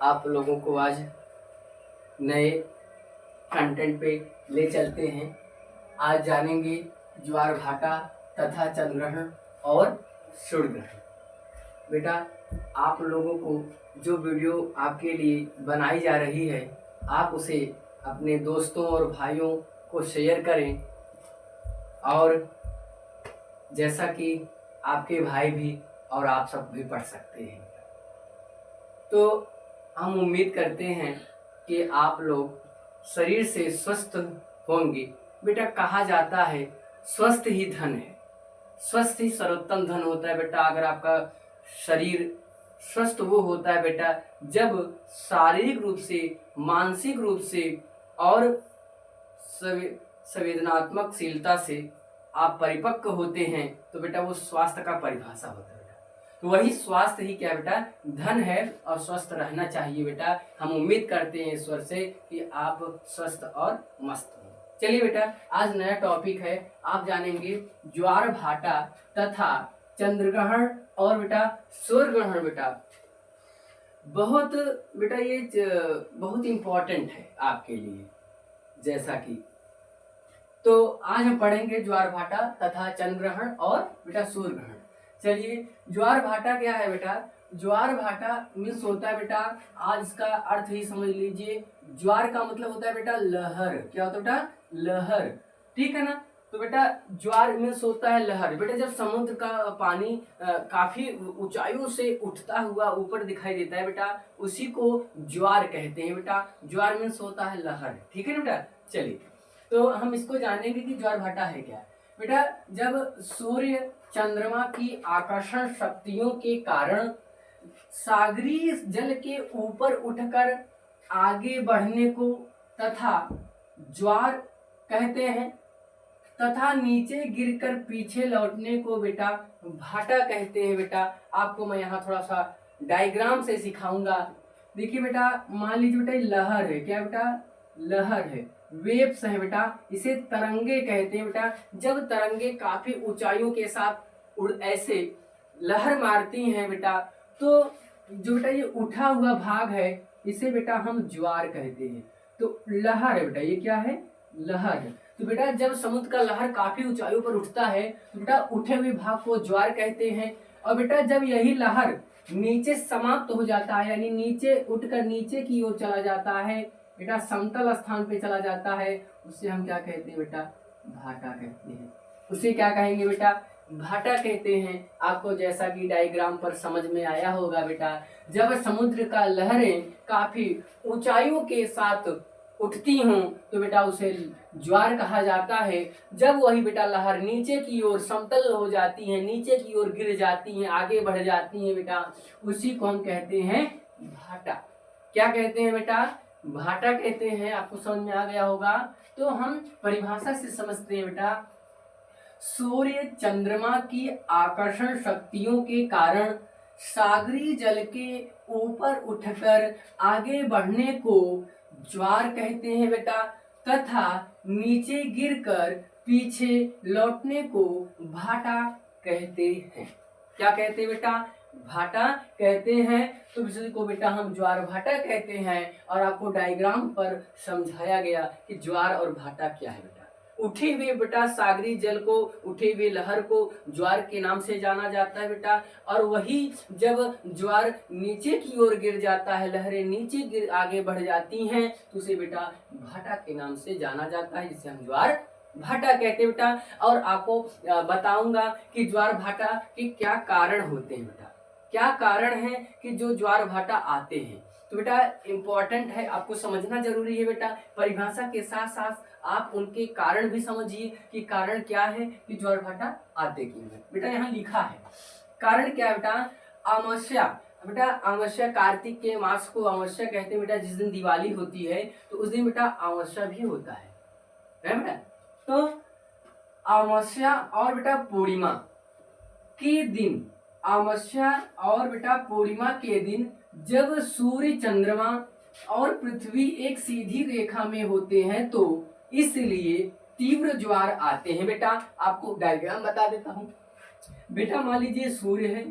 आप लोगों को आज नए कंटेंट पे ले चलते हैं। आज जानेंगे ज्वार भाटा तथा चंद्रग्रहण और सूर्य ग्रहण। बेटा, आप लोगों को जो वीडियो आपके लिए बनाई जा रही है, आप उसे अपने दोस्तों और भाइयों को शेयर करें, और जैसा कि आपके भाई भी और आप सब भी पढ़ सकते हैं। तो हम उम्मीद करते हैं कि आप लोग शरीर से स्वस्थ होंगे। बेटा, कहा जाता है स्वस्थ ही धन है, स्वस्थ ही सर्वोत्तम धन होता है। बेटा, अगर आपका शरीर स्वस्थ वो होता है बेटा जब शारीरिक रूप से, मानसिक रूप से और संवेदनात्मकशीलता से आप परिपक्व होते हैं, तो बेटा वो स्वास्थ्य का परिभाषा होता है। बेटा, तो वही स्वास्थ्य ही क्या बेटा धन है, और स्वस्थ रहना चाहिए। बेटा, हम उम्मीद करते हैं ईश्वर से कि आप स्वस्थ और मस्त हो। चलिए बेटा, आज नया टॉपिक है, आप जानेंगे ज्वार भाटा तथा चंद्रग्रहण और बेटा सूर्य ग्रहण। बेटा बहुत बेटा ये बहुत इंपॉर्टेंट है आपके लिए। जैसा कि तो आज हम पढ़ेंगे ज्वार भाटा तथा चंद्रग्रहण और बेटा सूर्य ग्रहण। चलिए, ज्वार भाटा क्या है बेटा? ज्वार भाटा मीन्स होता है बेटा, आज इसका अर्थ ही समझ लीजिए। ज्वार का मतलब होता है बेटा लहर। क्या होता है बेटा? लहर। ठीक है ना? तो बेटा ज्वार मीन्स होता है लहर। बेटा जब समुद्र का पानी काफी ऊंचाइयों से उठता हुआ ऊपर दिखाई देता है बेटा, उसी को ज्वार कहते हैं। बेटा ज्वार मीन्स होता है लहर। ठीक है ना बेटा? चलिए, तो हम इसको जानेंगे कि ज्वार भाटा है क्या। बेटा, जब सूर्य चंद्रमा की आकर्षण शक्तियों के कारण सागरीय जल के ऊपर उठकर आगे बढ़ने को तथा ज्वार कहते हैं, तथा नीचे गिरकर पीछे लौटने को बेटा भाटा कहते हैं। बेटा आपको मैं यहाँ थोड़ा सा डायग्राम से सिखाऊंगा। देखिए बेटा, मान लीजिए बेटा लहर है। क्या बेटा? लहर है, वेव्स है बेटा, इसे तरंगे कहते हैं। बेटा जब तरंगे काफी ऊंचाइयों के साथ ऐसे लहर मारती हैं बेटा, तो जो बेटा ये उठा हुआ भाग है, इसे बेटा हम ज्वार कहते हैं। तो लहर है बेटा, ये क्या है? लहर है। तो बेटा जब समुद्र का लहर काफी ऊंचाइयों पर उठता है, तो बेटा उठे हुए भाग को ज्वार कहते हैं। और बेटा जब यही लहर नीचे समाप्त हो जाता है, यानी नीचे उठकर नीचे की ओर चला जाता है बेटा, समतल स्थान पे चला जाता है, उससे हम क्या कहते हैं बेटा? भाटा कहते हैं। उसे क्या कहेंगे बेटा? भाटा कहते हैं। आपको जैसा कि डायग्राम पर समझ में आया होगा बेटा, जब समुद्र का लहरें काफी ऊंचाइयों के साथ उठती हों, तो बेटा उसे ज्वार कहा जाता है। जब वही बेटा लहर नीचे की ओर समतल हो जाती है, नीचे की ओर गिर जाती हैं, आगे बढ़ जाती हैं बेटा, उसी को हम कहते हैं भाटा। क्या कहते हैं बेटा? भाटा कहते हैं। आपको समझ में आ गया होगा। तो हम परिभाषा से समझते हैं बेटा, सूर्य चंद्रमा की आकर्षण शक्तियों के कारण सागरीय जल के ऊपर उठकर आगे बढ़ने को ज्वार कहते हैं बेटा, तथा नीचे गिरकर पीछे लौटने को भाटा कहते हैं। क्या कहते हैं बेटा? भाटा कहते हैं। तो इसी को बेटा हम ज्वार भाटा कहते हैं, और आपको डायग्राम पर समझाया गया कि ज्वार और भाटा क्या है। बेटा उठे हुए बेटा सागरीय जल को, उठे हुए लहर को ज्वार के नाम से जाना जाता है बेटा। और वही जब ज्वार नीचे की ओर गिर जाता है, लहरें नीचे गिर आगे बढ़ जाती हैं, तो उसे बेटा भाटा के नाम से जाना जाता है, जिसे हम ज्वार भाटा कहते हैं बेटा। और आपको बताऊंगा कि ज्वार भाटा के क्या कारण होते हैं बेटा, क्या कारण है कि जो ज्वार भाटा आते हैं। तो बेटा इंपॉर्टेंट है, आपको समझना जरूरी है बेटा। परिभाषा के साथ साथ आप उनके कारण भी समझिए कि कारण क्या है कि ज्वार भाटा आते क्यों है। बेटा यहाँ लिखा है कारण क्या है बेटा? अमावस्या। बेटा अमावस्या, कार्तिक के मास को अमावस्या कहते हैं बेटा। जिस दिन दिवाली होती है तो उस दिन बेटा अमावस्या भी होता है बेटा। तो अमावस्या और बेटा पूर्णिमा के दिन, अमावस्या और बेटा पूर्णिमा के दिन जब सूर्य चंद्रमा और पृथ्वी एक सीधी रेखा में होते हैं, तो इसलिए तीव्र ज्वार आते हैं। बेटा आपको डायग्राम बता देता हूं। बेटा मान लीजिए सूर्य है।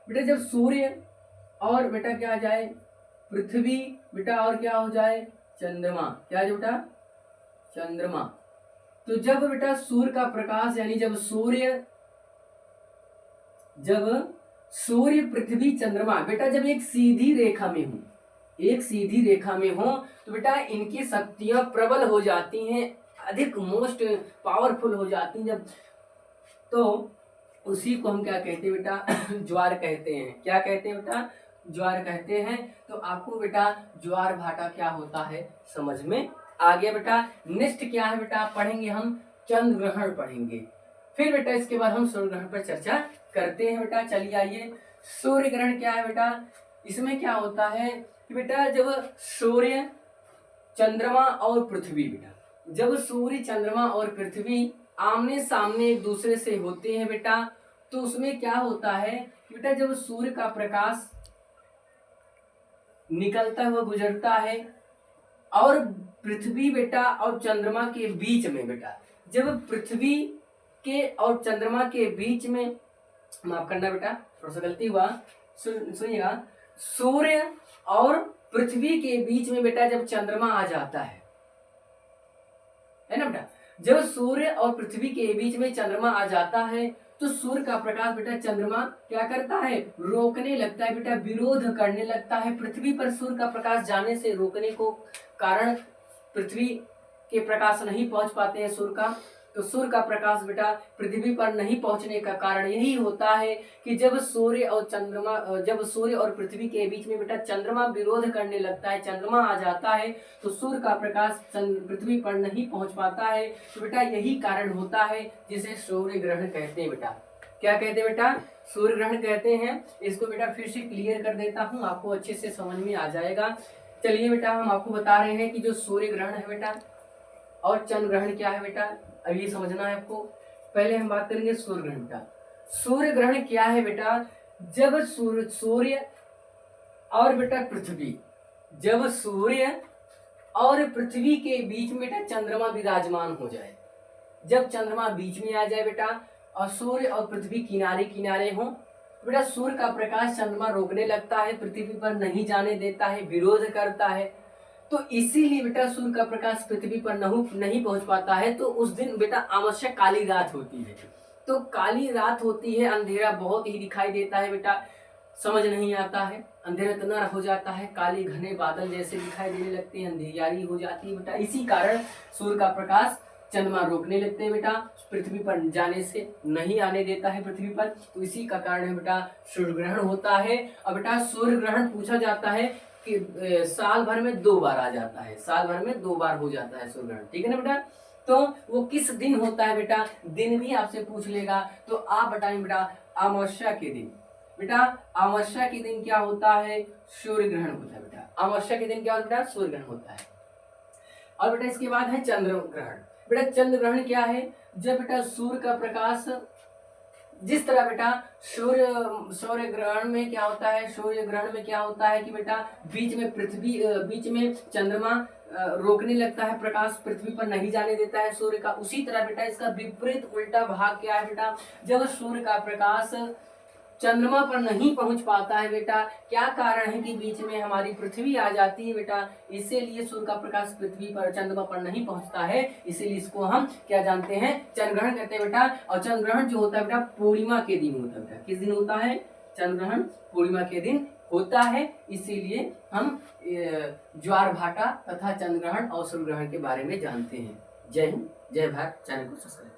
बेटा जब सूर्य और बेटा क्या आ जाए, पृथ्वी बेटा और क्या हो जाए, चंद्रमा। क्या है बेटा, चंद्रमा। तो जब बेटा सूर्य का प्रकाश यानी जब सूर्य पृथ्वी चंद्रमा बेटा जब एक सीधी रेखा में हो, एक सीधी रेखा में हो तो बेटा इनकी शक्तियां प्रबल हो जाती हैं, अधिक मोस्ट पावरफुल हो जाती हैं। जब तो उसी को हम क्या कहते हैं बेटा, ज्वार कहते हैं। क्या कहते हैं बेटा, ज्वार कहते हैं। तो आपको बेटा ज्वार भाटा क्या होता है समझ में आ गया बेटा। नेक्स्ट क्या है बेटा, पढ़ेंगे हम चंद्र ग्रहण पढ़ेंगे, फिर बेटा इसके बाद हम सूर्य ग्रहण पर चर्चा करते हैं बेटा। चलिए आइए, सूर्य ग्रहण क्या है बेटा, इसमें क्या होता है कि बेटा जब सूर्य चंद्रमा और पृथ्वी बेटा, जब सूर्य चंद्रमा और पृथ्वी आमने सामने एक दूसरे से होते हैं बेटा, तो उसमें क्या होता है बेटा, जब सूर्य का प्रकाश निकलता हुआ गुजरता है और पृथ्वी बेटा और चंद्रमा के बीच में बेटा, जब पृथ्वी के और चंद्रमा के बीच में, माफ करना बेटा थोड़ा सा गलती हुआ, सुनिएगा, सूर्य और पृथ्वी के बीच में बेटा जब चंद्रमा आ जाता है ना बेटा, जब सूर्य और पृथ्वी के बीच में चंद्रमा आ जाता है तो सूर्य का प्रकाश बेटा चंद्रमा क्या करता है, रोकने लगता है बेटा, विरोध करने लगता है। पृथ्वी पर सूर्य का प्रकाश जाने से रोकने को कारण पृथ्वी के प्रकाश नहीं पहुंच पाते हैं सूर्य का, तो सूर्य का प्रकाश बेटा पृथ्वी पर नहीं पहुंचने का कारण यही होता है कि जब सूर्य और पृथ्वी के बीच में बेटा चंद्रमा विरोध करने लगता है, चंद्रमा आ जाता है, तो सूर्य का प्रकाश पृथ्वी पर नहीं पहुंच पाता है। तो बेटा यही कारण होता है जिसे सूर्य ग्रहण कहते हैं बेटा। क्या कहते हैं बेटा, सूर्य ग्रहण कहते हैं। इसको बेटा फिर से क्लियर कर देता हूँ, आपको अच्छे से समझ में आ जाएगा। चलिए बेटा हम आपको बता रहे हैं कि जो सूर्य ग्रहण है बेटा और चंद्र ग्रहण क्या है बेटा, अब ये समझना है आपको। पहले हम बात करेंगे सूर्य ग्रहण बेटा। सूर्य ग्रहण क्या है बेटा, जब सूर्य और बेटा पृथ्वी, जब सूर्य और पृथ्वी के बीच में बेटा चंद्रमा विराजमान हो जाए, जब चंद्रमा बीच में आ जाए बेटा और सूर्य और पृथ्वी किनारे किनारे हो, बेटा सूर्य का प्रकाश चंद्रमा रोकने लगता है, पृथ्वी पर नहीं जाने देता है, विरोध करता है। तो इसीलिए बेटा सूर्य का प्रकाश पृथ्वी पर नहीं पहुंच पाता है। तो उस दिन बेटा अमावस्या काली रात होती है। तो काली रात होती है, अंधेरा बहुत ही दिखाई देता है बेटा, समझ नहीं आता है, अंधेरा इतना हो जाता है, काले घने बादल जैसे दिखाई देने लगते हैं, अंधेरी हो जाती है बेटा। इसी कारण सूर्य का प्रकाश चंद्रमा रोकने लगते हैं बेटा, पृथ्वी पर जाने से नहीं आने देता है पृथ्वी पर। तो इसी का कारण है बेटा सूर्य ग्रहण होता है। और बेटा सूर्य ग्रहण पूछा जाता है कि साल भर में 2 बार आ जाता है, साल भर में 2 बार हो जाता है सूर्य ग्रहण, ठीक है ना बेटा। तो वो किस दिन होता है बेटा, दिन भी आपसे पूछ लेगा, तो आप बताएं बेटा अमावस्या के दिन। बेटा अमावस्या के दिन क्या होता है, सूर्य ग्रहण होता है बेटा। अमावस्या के दिन क्या होता है बेटा, सूर्य ग्रहण होता है। और बेटा इसके बाद है चंद्र ग्रहण। बेटा चंद्र ग्रहण क्या है, जब बेटा सूर्य का प्रकाश, जिस तरह बेटा सूर्य ग्रहण में क्या होता है, सूर्य ग्रहण में क्या होता है कि बेटा बीच में चंद्रमा रोकने लगता है प्रकाश, पृथ्वी पर नहीं जाने देता है सूर्य का। उसी तरह बेटा इसका विपरीत उल्टा भाग क्या है बेटा, जब सूर्य का प्रकाश चंद्रमा पर नहीं पहुंच पाता है बेटा, क्या कारण है कि बीच में हमारी पृथ्वी आ जाती है बेटा, इसीलिए सूर्य का प्रकाश पृथ्वी पर चंद्रमा पर नहीं पहुंचता है, इसीलिए इसको हम क्या जानते हैं, चंद्र ग्रहण कहते हैं बेटा। और चंद्र ग्रहण जो होता है बेटा पूर्णिमा के दिन होता है बेटा। किस दिन होता है, चंद्र ग्रहण पूर्णिमा के दिन होता है, इसीलिए हम ज्वार भाटा तथा चंद्र ग्रहण और सूर्य ग्रहण के बारे में जानते हैं। जय हिंद, जय भारत। चैनल को सब्सक्राइब